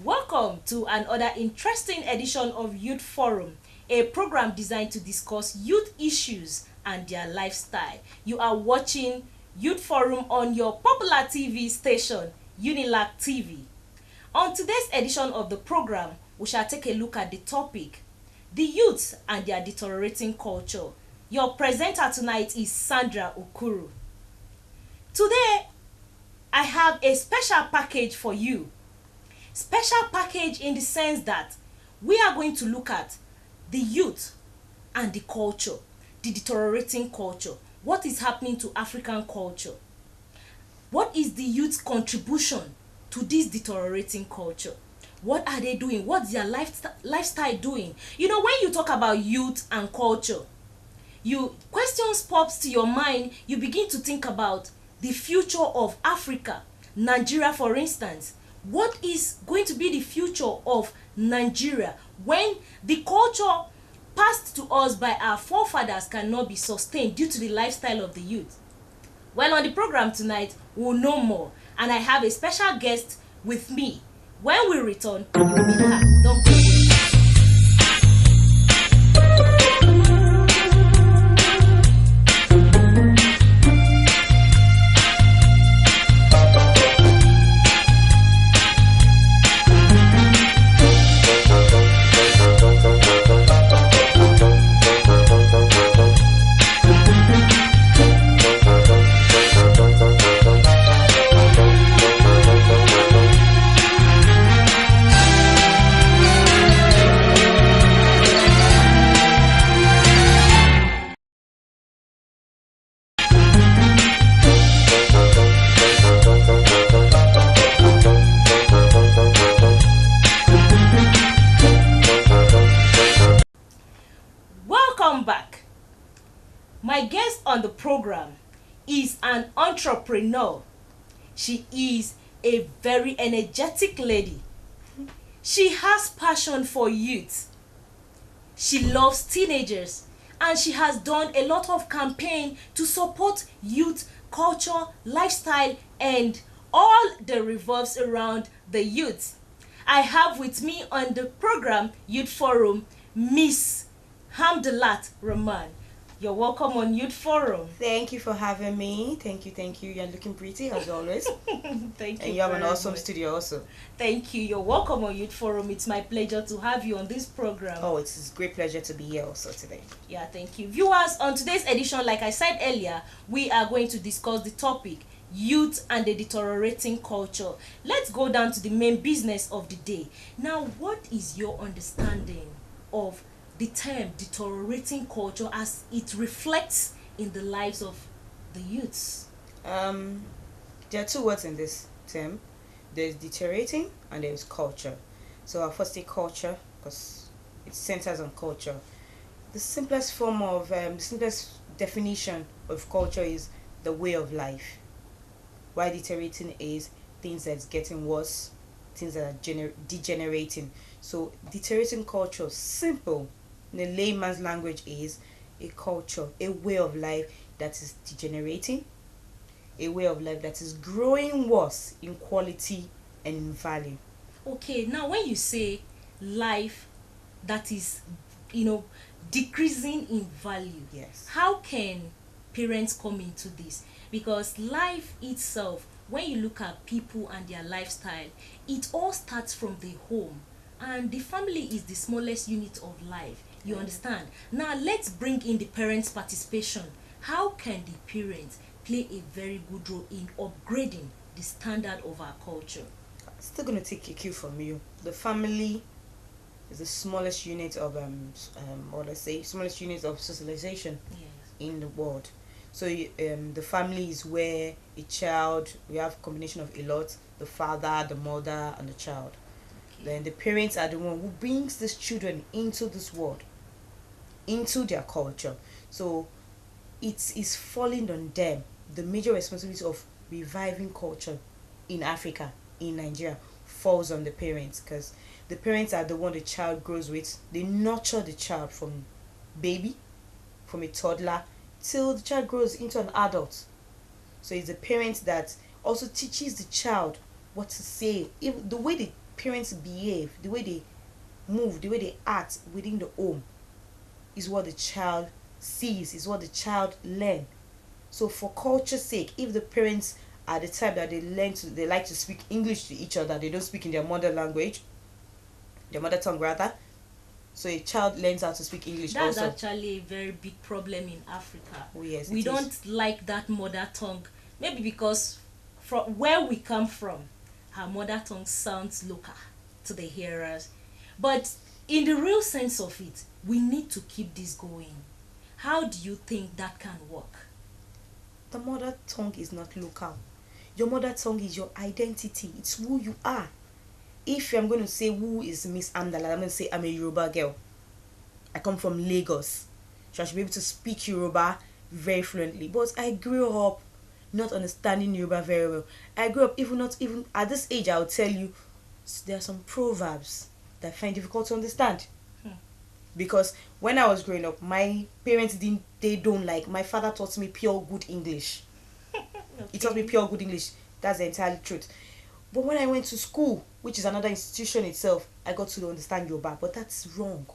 Welcome to another interesting edition of Youth Forum, a program designed to discuss youth issues and their lifestyle. You are watching Youth Forum on your popular TV station, Unilag TV. On today's edition of the program, we shall take a look at the topic, the youth and their deteriorating culture. Your presenter tonight is Sandra Okuru. Today, I have a special package for you. Special package in the sense that we are going to look at the youth and the culture, the deteriorating culture. What is happening to African culture? What is the youth's contribution to this deteriorating culture? What are they doing? What's their lifestyle doing? You know, when you talk about youth and culture, questions pops to your mind. You begin to think about the future of Africa, Nigeria, for instance. What is going to be the future of Nigeria when the culture passed to us by our forefathers cannot be sustained due to the lifestyle of the youth? Well, on the program tonight, we'll know more, and I have a special guest with me. When we return, you'll meet her. Don't go away. Back. My guest on the program is an entrepreneur. She is a very energetic lady. She has passion for youth. She loves teenagers, and she has done a lot of campaign to support youth culture, lifestyle, and all that revolves around the youth. I have with me on the program Youth Forum, Miss Hamdalat Rahman. You're welcome on Youth Forum. Thank you for having me. Thank you. You're looking pretty as always. Thank you. And you have an awesome studio also. Thank you. You're welcome on Youth Forum. It's my pleasure to have you on this program. Oh, it's a great pleasure to be here also today. Yeah, thank you. Viewers, on today's edition, like I said earlier, we are going to discuss the topic, youth and the deteriorating culture. Let's go down to the main business of the day. Now, what is your understanding of the term deteriorating culture as it reflects in the lives of the youths? There are two words in this term. There's deteriorating and there's culture. So I'll first say culture because it centers on culture. The simplest definition of culture is the way of life. Why deteriorating is things that's getting worse, things that are degenerating. So deteriorating culture, simple, in the layman's language, is a culture, a way of life that is degenerating, a way of life that is growing worse in quality and in value. Okay, now when you say life that is, decreasing in value, yes, how can parents come into this? Because life itself, when you look at people and their lifestyle, it all starts from the home, and the family is the smallest unit of life. You understand? Now let's bring in the parents' participation. How can the parents play a very good role in upgrading the standard of our culture? I'm still going to take a cue from you. The family is the smallest unit of smallest unit of socialization, yes, in the world. So the family is where a child, we have a combination of a lot, the father, the mother, and the child. Okay. Then the parents are the one who brings these children into this world, into their culture. So it is falling on them, the major responsibility of reviving culture in Africa, in Nigeria, falls on the parents, because the parents are the one the child grows with. They nurture the child from baby, from a toddler, till the child grows into an adult. So it's the parent that also teaches the child what to say. If the way the parents behave, the way they move, the way they act within the home is what the child sees, is what the child learn. So for culture's sake, if the parents are the type that they like to speak English to each other, they don't speak in their mother language, their mother tongue rather. So a child learns how to speak English That's also. actually a very big problem in Africa. Oh yes, We it don't is. like that mother tongue. Maybe because from where we come from, our mother tongue sounds local to the hearers. But in the real sense of it, we need to keep this going. How do you think that can work? The mother tongue is not local. Your mother tongue is your identity. It's who you are. If I'm going to say who is Miss Amdala, I'm going to say I'm a Yoruba girl. I come from Lagos. So I should be able to speak Yoruba very fluently. But I grew up not understanding Yoruba very well. I grew up not even at this age, I'll tell you, there are some proverbs that I find difficult to understand. Because when I was growing up, my parents don't like, my father taught me pure good English. He taught me pure good English. That's the entire truth. But when I went to school, which is another institution itself, I got to understand Yoruba. But that's wrong.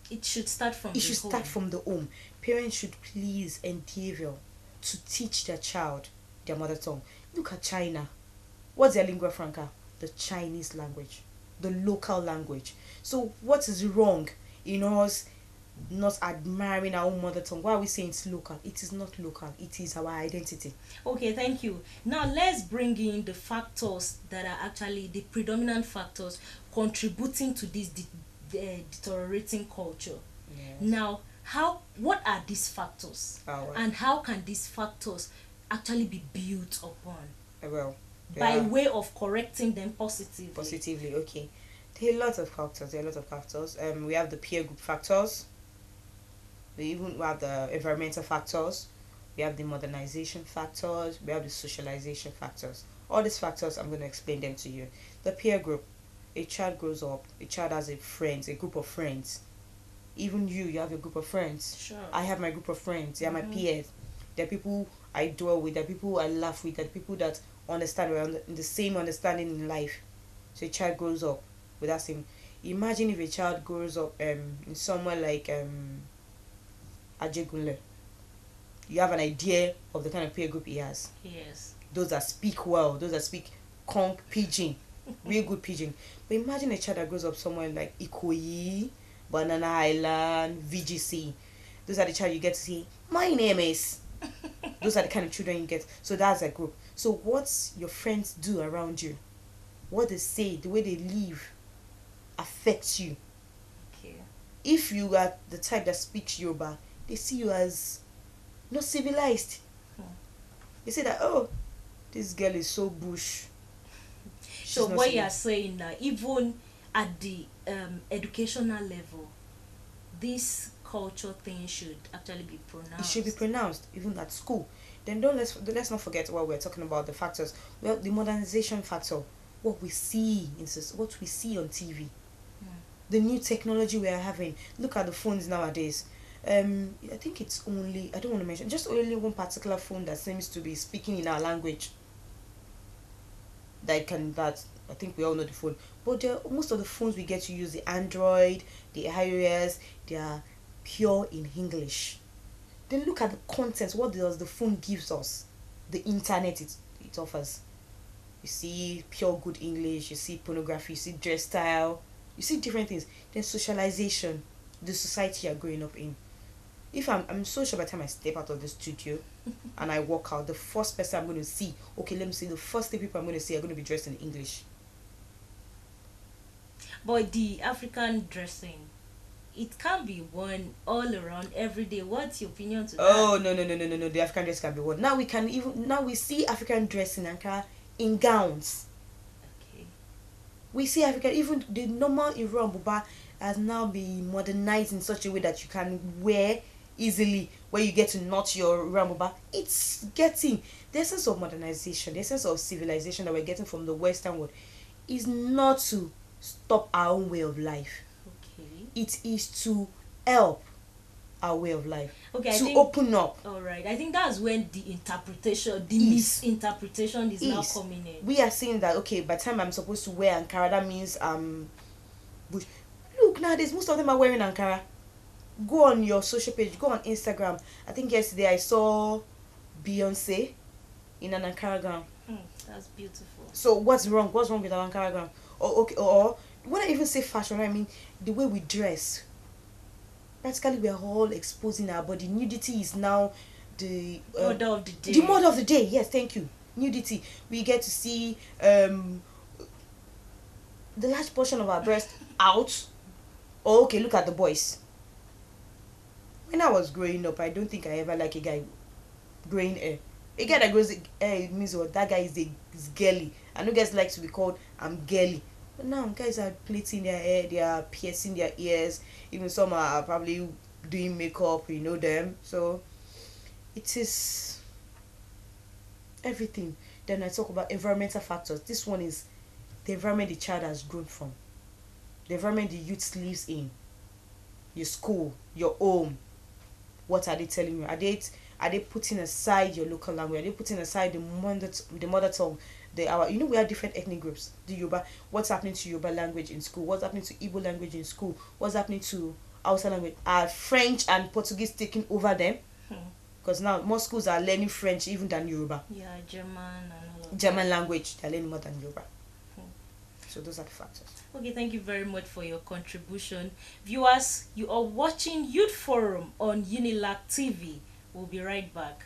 It should start from It the should home. start from the home. Parents should please endeavor to teach their child their mother tongue. Look at China. What's their lingua franca? The Chinese language, the local language. So what is wrong in us not admiring our own mother tongue? Why are we saying it's local? It is not local. It is our identity. Okay, thank you. Now let's bring in the factors that are actually the predominant factors contributing to this deteriorating culture. Yes. Now, what are these factors? Right. And how can these factors actually be built upon Well, by way of correcting them positively? Positively, okay. There are a lot of factors. We have the peer group factors. We have the environmental factors. We have the modernization factors. We have the socialization factors. All these factors, I'm going to explain them to you. The peer group. A child grows up. A child has a group of friends. Even you have a group of friends. Sure. I have my group of friends. They are my peers. They're people I dwell with. They're people I laugh with. They're people that understand. We're in the same understanding in life. So a child grows up with that same. Imagine if a child grows up in somewhere like Ajegunle. You have an idea of the kind of peer group he has. Yes. Those that speak well. Those that speak conk pidgin. Real good pidgin. But imagine a child that grows up somewhere like Ikoyi, Banana Island, VGC. Those are the child you get to see. My name is. Those are the kind of children you get. So that's a group. So what your friends do around you, what they say, the way they live, affects you. Okay. If you are the type that speaks Yoruba, they see you as not civilized. They say that, oh, this girl is so bush. So what you are saying now, even at the educational level, this culture thing should actually be pronounced. It should be pronounced even at school. Then let's not forget what we're talking about, the factors. Well, the modernization factor, what we see on TV, the new technology we are having. Look at the phones nowadays. I think it's only, I don't want to mention, just only one particular phone that seems to be speaking in our language. That I think we all know the phone, but most of the phones we get to use, the Android, the iOS, they are pure in English. Then look at the content. What does the phone gives us? The internet it offers. You see pure good English, you see pornography, you see dress style, you see different things. Then socialization, the society you're growing up in. If I'm so sure by the time I step out of the studio and I walk out, the first person I'm going to see, okay, let me see, the first three people I'm going to see are going to be dressed in English. But the African dressing it can't be worn all around every day. What's your opinion to that? Oh, no. The African dress can be worn. Now we see African dress in Ankara in gowns. Okay. We see African, even the normal Iran buba has now been modernized in such a way that you can wear easily, where you get to knot your Iran buba. It's getting the essence of modernization, the essence of civilization that we're getting from the Western world is not to stop our own way of life. Okay. It is to help our way of life. Okay, to open up. All right. I think that's when the interpretation, the misinterpretation is now coming in. We are saying that, okay, by the time I'm supposed to wear Ankara, that means look, nowadays most of them are wearing Ankara. Go on your social page, go on Instagram. I think yesterday I saw Beyonce in an Ankara gown. That's beautiful. So what's wrong? What's wrong with our Ankara gown? Or when I even say fashion, I mean the way we dress. Practically, we are all exposing our body. Nudity is now the order of the day. The mode of the day. Yes, thank you. Nudity. We get to see the large portion of our breast out. Oh, okay, look at the boys. When I was growing up, I don't think I ever liked a guy growing hair. A guy that grows hair means what? That guy is girly. I know guys like to be called I'm girly. But now guys are plaiting their hair, they are piercing their ears. Even some are probably doing makeup, you know them. So it is everything. Then I talk about environmental factors. This one is the environment the child has grown from, the environment the youth lives in, your school, your home. What are they telling you? Are they putting aside your local language? Are they putting aside the mother tongue? We have different ethnic groups. The Yoruba, what's happening to Yoruba language in school? What's happening to Igbo language in school? What's happening to Hausa language? Are French and Portuguese taking over them? Because now most schools are learning French even than Yoruba. Yeah, German and all of German language, they're learning more than Yoruba. So those are the factors. Okay, thank you very much for your contribution. Viewers, you are watching Youth Forum on Unilag TV. We'll be right back.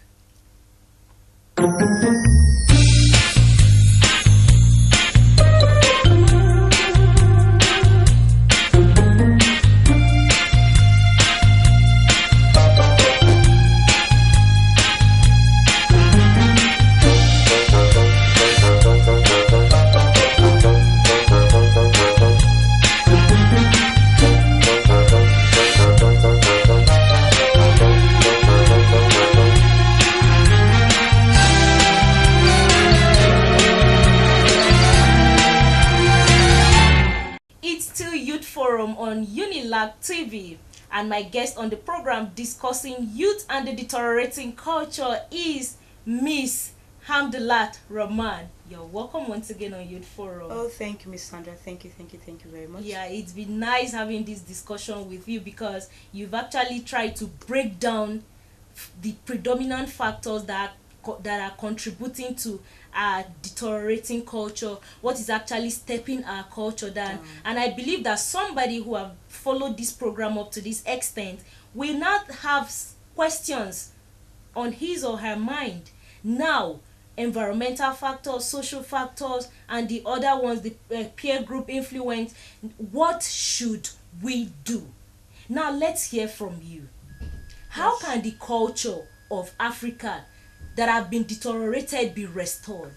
On Unilag TV, and my guest on the program discussing youth and the deteriorating culture is Miss Hamdalat Rahman. You're welcome once again on Youth Forum. Oh, thank you, Miss Sandra. Thank you very much. Yeah, it's been nice having this discussion with you because you've actually tried to break down the predominant factors that are contributing to our deteriorating culture, what is actually stepping our culture down. And I believe that somebody who have followed this program up to this extent will not have questions on his or her mind. Now, environmental factors, social factors, and the other ones, the peer group influence, what should we do? Now, let's hear from you. How can the culture of Africa that have been deteriorated be restored?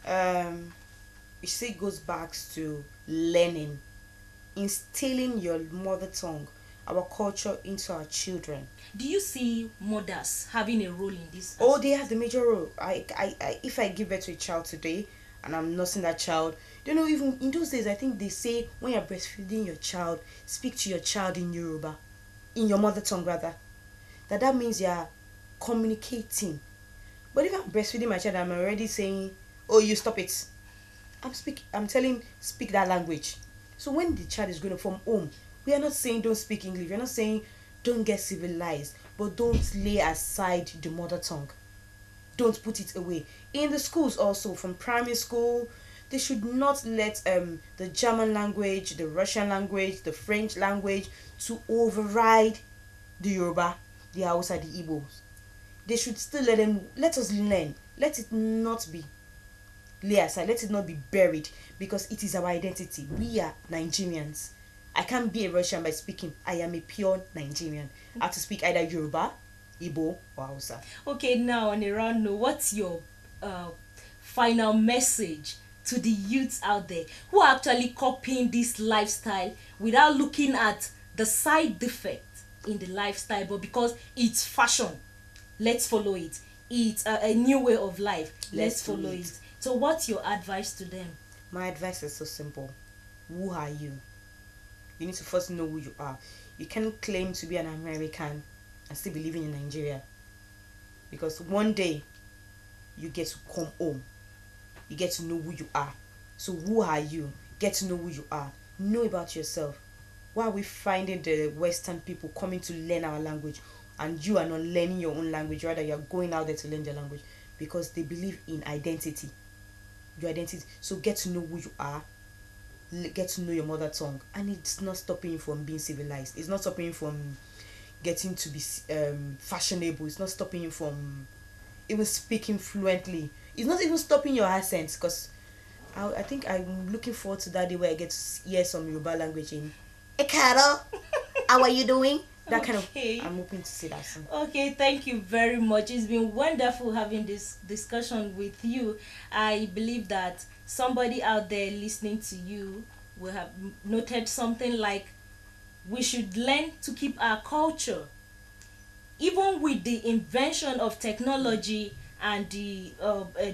You see, it goes back to learning, instilling your mother tongue, our culture into our children. Do you see mothers having a role in this? Oh, they have the major role. If I give birth to a child today and I'm nursing that child, even in those days, I think they say when you're breastfeeding your child, speak to your child in Yoruba, in your mother tongue rather. That means you're communicating. But if I'm breastfeeding my child, I'm already saying, oh, you stop it. I'm telling him, speak that language. So when the child is going from home, we are not saying don't speak English. We're not saying don't get civilized. But don't lay aside the mother tongue. Don't put it away. In the schools also, from primary school, they should not let the German language, the Russian language, the French language to override the Yoruba, the Hausa, the Igbos. They should still let us learn. Let it not be lay aside. Let it not be buried, because it is our identity. We are Nigerians. I can't be a Russian by speaking. I am a pure Nigerian. I have to speak either Yoruba, Igbo, or Hausa. Okay, now on a round note, what's your uh, final message to the youths out there who are actually copying this lifestyle without looking at the side defect in the lifestyle, but because it's fashion, let's follow it. It's a new way of life. Let's follow it. So, what's your advice to them? My advice is so simple. Who are you? You need to first know who you are. You can't claim to be an American and still be living in Nigeria. Because one day, you get to come home. You get to know who you are. So who are you? Get to know who you are. Know about yourself. Why are we finding the Western people coming to learn our language and you are not learning your own language? Rather, you are going out there to learn their language because they believe in identity. Your identity. So get to know who you are. Get to know your mother tongue. And it's not stopping you from being civilized. It's not stopping you from getting to be fashionable. It's not stopping you from even speaking fluently. It's not even stopping your accent, because I think I'm looking forward to that day where I get to hear some Yoruba language in Ekaro, how are you doing? That kind of, I'm hoping to see that soon. Okay, thank you very much. It's been wonderful having this discussion with you. I believe that somebody out there listening to you will have noted something like we should learn to keep our culture. Even with the invention of technology and the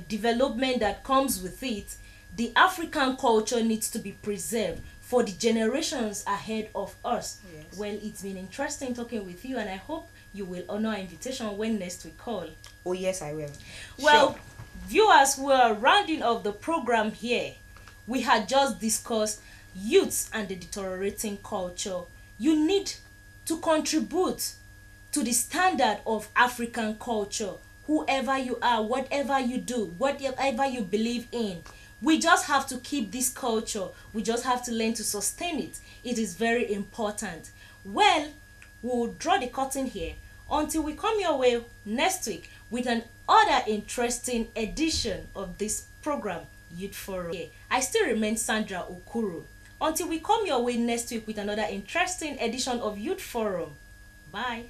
development that comes with it, the African culture needs to be preserved for the generations ahead of us. Yes. Well, it's been interesting talking with you, and I hope you will honor our invitation when next we call. Oh yes, I will. Well, Sure. viewers, we are rounding off the program here. We had just discussed youths and the deteriorating culture. You need to contribute to the standard of African culture. Whoever you are, whatever you do, whatever you believe in, we just have to keep this culture. We just have to learn to sustain it. It is very important. Well, we'll draw the curtain here until we come your way next week with an other interesting edition of this program, Youth Forum. I still remain Sandra Okuru. Until we come your way next week with another interesting edition of Youth Forum. Bye.